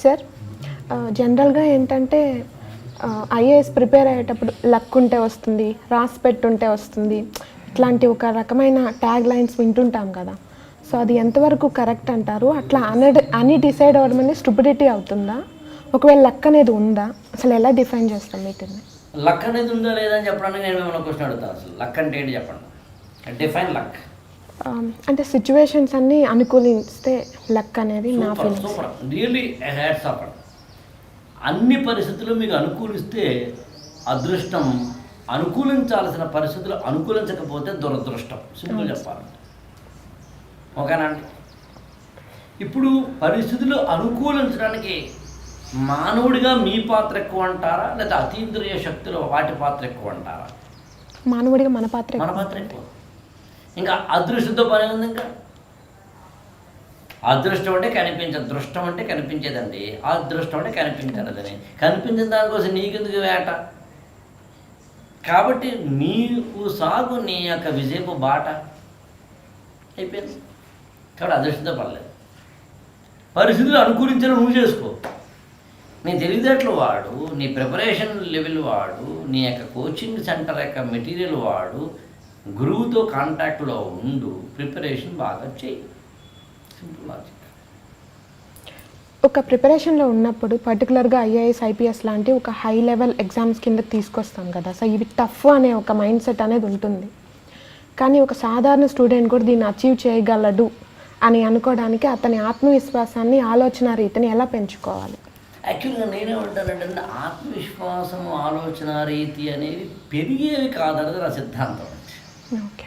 Sir, జనరల్గా ఏంటంటే IAS prepare అయ్యేటప్పుడు లక్ ఉంటే వస్తుంది, రాసి పెట్టుంటే వస్తుంది, ఇట్లాంటి ఒక రకమైన ట్యాగ్ లైన్స్ వింటుంటాం కదా. సో అది ఎంతవరకు కరెక్ట్ అంటారు? అట్లా అని డిసైడ్ అవ్వడం అనేది స్టూపిడిటీ అవుతుందా? ఒకవేళ లక్ అనేది ఉందా, అసలు ఎలా డిఫైన్ చేస్తాం వీటిని? లక్ అనేది ఉందా లేదా అని చెప్పడానికి నేను మిమ్మల్ని క్వశ్చన్ అడుగుతాను. అసలు లక్ అంటే ఏంటి చెప్పండి, డిఫైన్ లక్. అంటే సిచ్యువేషన్స్ అన్నీ అనుకూలిస్తే లక్ అనేది నా feeling. Super, really hats off. అన్ని పరిస్థితులు మీకు అనుకూలిస్తే అదృష్టం, అనుకూలించాల్సిన పరిస్థితులు అనుకూలించకపోతే దురదృష్టం. సింపుల్ చెప్పాలంటే, ఓకేనా అండి? ఇప్పుడు పరిస్థితులు అనుకూలించడానికి మానవుడిగా మీ పాత్ర ఎక్కువ అంటారా, లేదా అతీంద్రియ శక్తులు వాటి పాత్ర ఎక్కువ అంటారా? మానవుడిగా మన పాత్ర ఎక్కువ. ఇంకా అదృష్టంతో పని ఉంది. ఇంకా అదృష్టం అంటే కనిపించదు, దృష్టం అంటే కనిపించేదండి. అదృష్టం అంటే కనిపించలేదని, కనిపించిన దానికోసం నీకెందుకు వేట? కాబట్టి నీకు సాగు నీ యొక్క విజయపు బాట అయిపోయింది. కాబట్టి అదృష్టంతో పర్లేదు. పరిస్థితులు అనుకూలించిన నువ్వు చేసుకో. నీ తెలివితేటలు వాడు, నీ ప్రిపరేషన్ లెవెల్ వాడు, నీ యొక్క కోచింగ్ సెంటర్ యొక్క మెటీరియల్ వాడు, గురువుతో కాంటాక్ట్లో ఉండు, ప్రిపరేషన్ బాగా చేయి. Simple logic. ఒక ప్రిపరేషన్లో ఉన్నప్పుడు పర్టికులర్గా ఐఏఎస్ ఐపీఎస్ లాంటి ఒక హై లెవెల్ ఎగ్జామ్స్ కింద తీసుకొస్తాం కదా. సో ఇవి టఫ్ అనే ఒక మైండ్ సెట్ అనేది ఉంటుంది. కానీ ఒక సాధారణ స్టూడెంట్ కూడా దీన్ని అచీవ్ చేయగలడు అని అనుకోవడానికి అతని ఆత్మవిశ్వాసాన్ని, ఆలోచన రీతిని ఎలా పెంచుకోవాలి? యాక్చువల్గా నేనేమంటానంటే, ఆత్మవిశ్వాసము, ఆలోచన రీతి అనేవి పెరిగేవి కాదన్నది నా సిద్ధాంతం. ఓకే,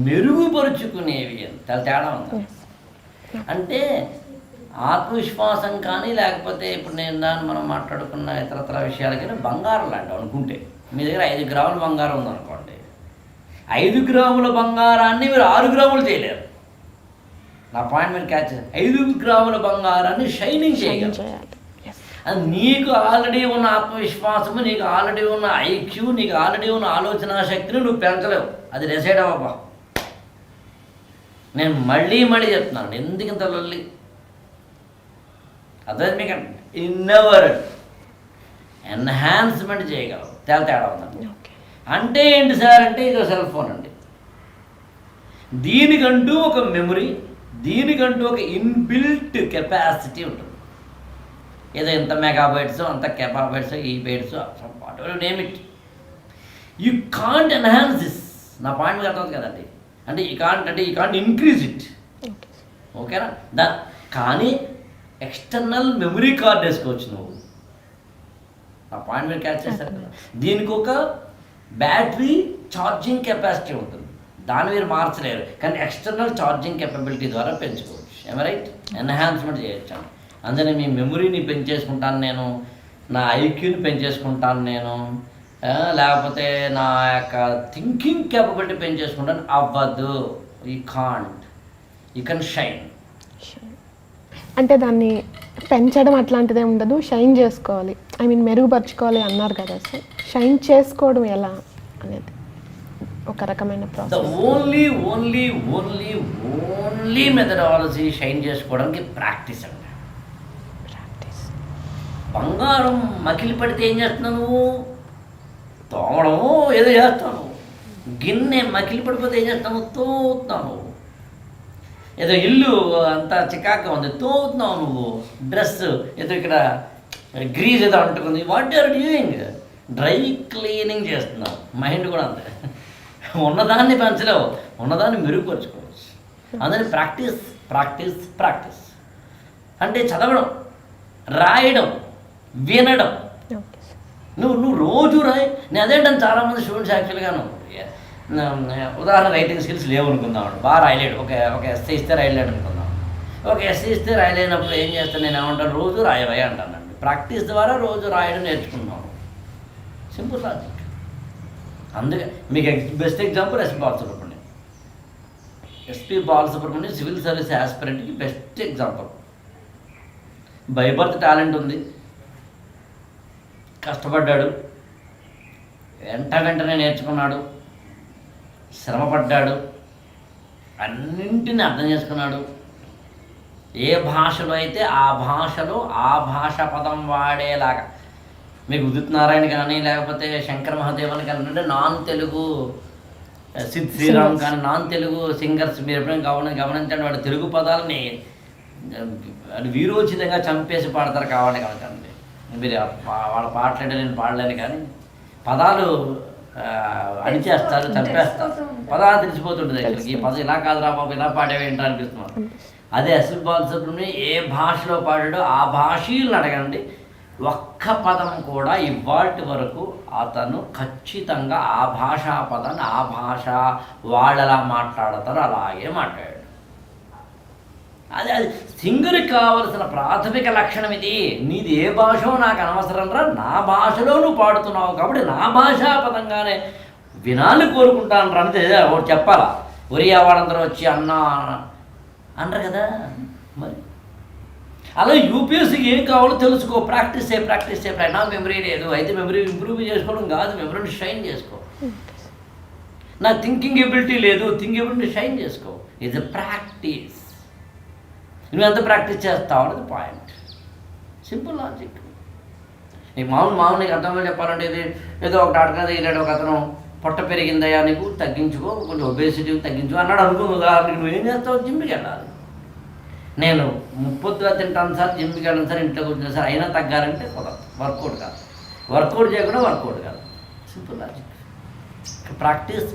మెరుగుపరుచుకునేవి తేడా ఉంది. అంటే ఆత్మవిశ్వాసం కానీ, లేకపోతే ఇప్పుడు నేను దాన్ని మనం మాట్లాడుకున్న ఇతరతర విషయాలకైనా బంగారం లాంటివి అనుకుంటే, మీ దగ్గర 5 గ్రాముల బంగారం ఉందనుకోండి, 5 గ్రాముల బంగారాన్ని మీరు 6 గ్రాములు చేయలేరు. నా పాయింట్ మీరు క్యాచ్ చేయాలి. 5 గ్రాముల బంగారాన్ని షైనింగ్ చేయగలరు. అది నీకు ఆల్రెడీ ఉన్న ఆత్మవిశ్వాసము, నీకు ఆల్రెడీ ఉన్న ఐక్యూ, నీకు ఆల్రెడీ ఉన్న ఆలోచన శక్తిని నువ్వు పెంచలేవు. అది డిసైడ్ అవ్వబ్బా. నేను మళ్ళీ చెప్తున్నాను, ఎందుకు ఇంత లొల్లి? అదే మీకు ఇన్నవర్ ఎన్హాన్స్మెంట్ చేయగలవు. తేడా ఉందండి. అంటే ఏంటి సార్ అంటే, ఇది సెల్ ఫోన్ అండి. దీనికంటూ ఒక మెమరీ, దీనికంటూ ఒక ఇన్బిల్ట్ కెపాసిటీ ఉంటుంది. ఏదో ఇంత మెగాబైట్స్, అంత కెపాబైట్స్, ఈ bytes, name it. You can't enhance this. నా పాయింట్ మీకు అర్థం కదండి. అంటే ఈ కాంట్ ఇంక్రీజ్ ఇట్. ఓకేనా? కానీ ఎక్స్టర్నల్ మెమరీ కార్డ్ వేసుకోవచ్చు నువ్వు. నా పాయింట్ మీరు క్యాచ్ చేస్తారు కదా. దీనికి ఒక బ్యాటరీ ఛార్జింగ్ కెపాసిటీ ఉంటుంది, దాన్ని మీరు మార్చలేరు. కానీ ఎక్స్టర్నల్ ఛార్జింగ్ కెపబిలిటీ ద్వారా పెంచుకోవచ్చు. రైట్? ఎన్హాన్స్మెంట్ చేయొచ్చు. అందుకని మీ మెమరీని పెంచేసుకుంటాను నేను, నా ఐక్యూని పెంచేసుకుంటాను నేను, లేకపోతే నా యొక్క థింకింగ్ కేపబిలిటీ పెంచేసుకుంటాను. అవ్వదు. You can shine. అంటే దాన్ని పెంచడం అట్లాంటిదే ఉండదు, షైన్ చేసుకోవాలి. ఐ మీన్ మెరుగుపరచుకోవాలి అన్నారు కదా. సో షైన్ చేసుకోవడం ఎలా అనేది ఒక రకమైన ప్రాసెస్. ఓన్లీ మెథడాలజీ షైన్ చేసుకోవడానికి ప్రాక్టీస్ అండి. బంగారం మకిలి పడితే ఏం చేస్తున్నావు నువ్వు? తోమడము ఏదో చేస్తావు. గిన్నె మకిలి పడిపోతే ఏం చేస్తావు? తోతున్నావు. ఏదో ఇల్లు అంతా చికాగా ఉంది, తోతున్నావు నువ్వు. డ్రెస్ ఏదో ఇక్కడ గ్రీజ్ ఏదో అంటుకుంది, what are doing? Dry cleaning చేస్తున్నావు. మైండ్ కూడా అంతే. ఉన్నదాన్ని పెంచలేవు, ఉన్నదాన్ని మెరుగుపరుచుకోవచ్చు. అందుకని ప్రాక్టీస్ అంటే చదవడం, రాయడం, వినడం. నువ్వు రోజు రాయి. నేను అదేంటాను, చాలామంది స్టూడెంట్స్ యాక్చువల్గాను ఉదాహరణ రైటింగ్ స్కిల్స్ లేవు అనుకుందాం, బాగా రాయలేడు. ఒక ఎస్సే ఇస్తే రాయలేడు అనుకుందాం. ఒక ఎస్సే ఇస్తే రాయలేనప్పుడు ఏం చేస్తాను నేను? ఏమంటాను? రోజు రాయవై అంటానండి. ప్రాక్టీస్ ద్వారా రోజు రాయడం నేర్చుకున్నాను. Simple logic. అందుకే మీకు best example SP Balasubrahmanyam civil service యాస్పిరెంట్కి best example. By birth talent ఉంది, కష్టపడ్డాడు, వెంటనే నేర్చుకున్నాడు, శ్రమపడ్డాడు, అన్నింటినీ అర్థం చేసుకున్నాడు, ఏ భాషలో అయితే ఆ భాషలో ఆ భాష పదం వాడేలాగా. మీకు ఉదిత్ నారాయణ కానీ లేకపోతే శంకర్ మహాదేవన్ కానీ అంటే నాన్ తెలుగు సిద్ శ్రీరామ్ కానీ నాన్ తెలుగు సింగర్స్ మీరు ఎప్పుడైనా గమనించండి, వాడు తెలుగు పదాలని అది వీరోచితంగా చంపేసి పాడతారు. కావాలి కనుకండి మీరు వాళ్ళ పాటలంటే నేను పాడలేను, కానీ పదాలు అణిచేస్తారు, చంపేస్తారు. పదాలు తెలిసిపోతుంటుంది. యాక్చువల్గా ఈ పదం ఇలా కాదురా బాబు ఇలా పాడేవేంటో అనిపిస్తున్నారు. అదే ఎస్ఎల్ బాలసుబ్రహ్మణ్యం ఏ భాషలో పాడాడో ఆ భాషీయులను అడగండి, ఒక్క పదం కూడా ఇవాటి వరకు అతను ఖచ్చితంగా ఆ భాషా పదాన్ని ఆ భాష వాళ్ళలా మాట్లాడతారు అలాగే మాట్లాడాడు. అది సింగర్కి కావలసిన ప్రాథమిక లక్షణం ఇది. నీది ఏ భాషో నాకు అనవసరం రా, నా భాషలో నువ్వు పాడుతున్నావు కాబట్టి నా భాషా పదంగానే వినాలి కోరుకుంటాను రా అంటే ఒకటి చెప్పాలా. ఒరియా వాళ్ళందరూ వచ్చి అన్నా అనరు కదా. మరి అలా యూపీఎస్సీకి ఏం కావాలో తెలుసుకో, ప్రాక్టీస్ చేయ. నా మెమరీ లేదు అయితే మెమరీ ఇంప్రూవ్ చేసుకోవడం కాదు, మెమరీని షైన్ చేసుకో. నా థింకింగ్ ఎబిలిటీ లేదు, థింకింగ్ ఎబిలిటీ షైన్ చేసుకో. ఇది ప్రాక్టీస్. నువ్వు ఎంత ప్రాక్టీస్ చేస్తావు అనేది పాయింట్. Simple logic. నీకు మామూలు నీకు అర్థంగా చెప్పాలంటే ఇది ఏదో ఒక డాక్టర్ వెళ్ళాడు, ఒక అతను పొట్ట పెరిగిందయ్యా నీకు తగ్గించుకో, కొంచెం ఒబేసిటీ తగ్గించుకో అన్నాడు అనుకో. ఉదాహరణకి నువ్వేం చేస్తావు? జిమ్కి వెళ్ళాలి. నేను 30 తింటాను సార్, జిమ్కి వెళ్ళాను సార్, ఇంట్లో కూర్చున్నాను సార్, అయినా తగ్గాలంటే కుదరదు. వర్కౌట్ కాదు. వర్కౌట్ చేయకుండా వర్కౌట్ కాదు. Simple logic. ప్రాక్టీస్.